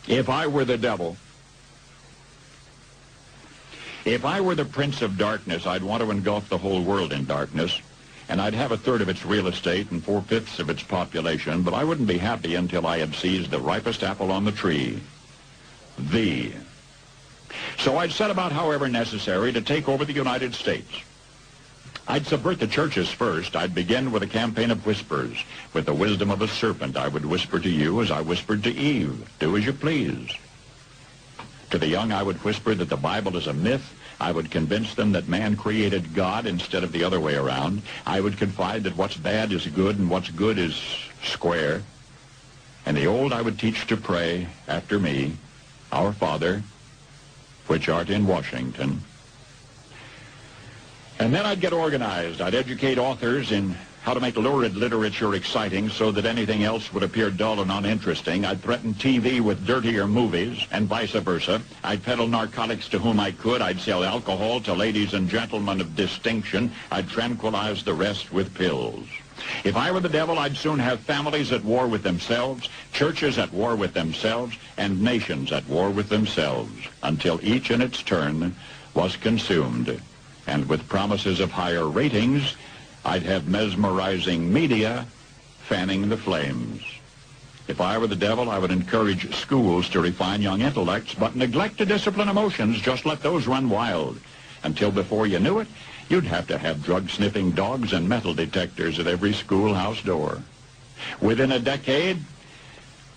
If I were the devil, if I were the prince of darkness, I'd want to engulf the whole world in darkness, and I'd have a third of its real estate and 4/5 of its population, but I wouldn't be happy until I had seized the ripest apple on the tree, thee. So I'd set about, however necessary, to take over the United States. I'd subvert the churches first. I'd begin with a campaign of whispers. With the wisdom of a serpent, I would whisper to you as I whispered to Eve, do as you please. To the young, I would whisper that the Bible is a myth. I would convince them that man created God instead of the other way around. I would confide that what's bad is good and what's good is square. And the old I would teach to pray after me, Our Father, which art in Washington. And then I'd get organized. I'd educate authors in how to make lurid literature exciting so that anything else would appear dull and uninteresting. I'd threaten TV with dirtier movies and vice versa. I'd peddle narcotics to whom I could. I'd sell alcohol to ladies and gentlemen of distinction. I'd tranquilize the rest with pills. If I were the devil, I'd soon have families at war with themselves, churches at war with themselves, and nations at war with themselves, until each in its turn was consumed. And with promises of higher ratings, I'd have mesmerizing media fanning the flames. If I were the devil, I would encourage schools to refine young intellects, but neglect to discipline emotions. Just let those run wild. Until before you knew it, you'd have to have drug-sniffing dogs and metal detectors at every schoolhouse door. Within a decade,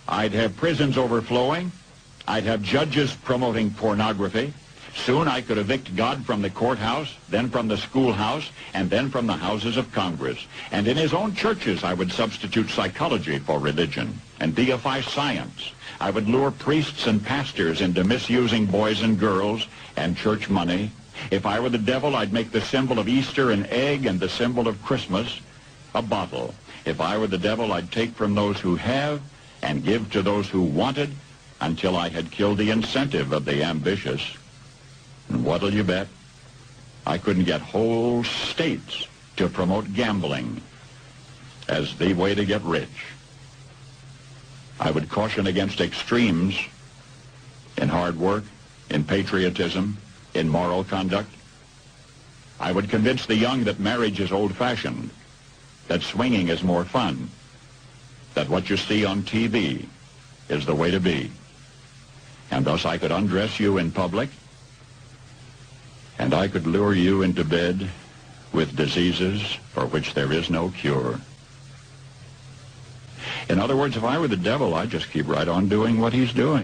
I'd have prisons overflowing. I'd have judges promoting pornography. Soon I could evict God from the courthouse, then from the schoolhouse, and then from the houses of Congress. And in his own churches, I would substitute psychology for religion and deify science. I would lure priests and pastors into misusing boys and girls and church money. If I were the devil, I'd make the symbol of Easter an egg and the symbol of Christmas a bottle. If I were the devil, I'd take from those who have and give to those who wanted until I had killed the incentive of the ambitious. And what'll you bet? I couldn't get whole states to promote gambling as the way to get rich. I would caution against extremes in hard work, in patriotism, in moral conduct. I would convince the young that marriage is old-fashioned, that swinging is more fun, that what you see on TV is the way to be. And thus I could undress you in public, and I could lure you into bed with diseases for which there is no cure. In other words, if I were the devil, I'd just keep right on doing what he's doing.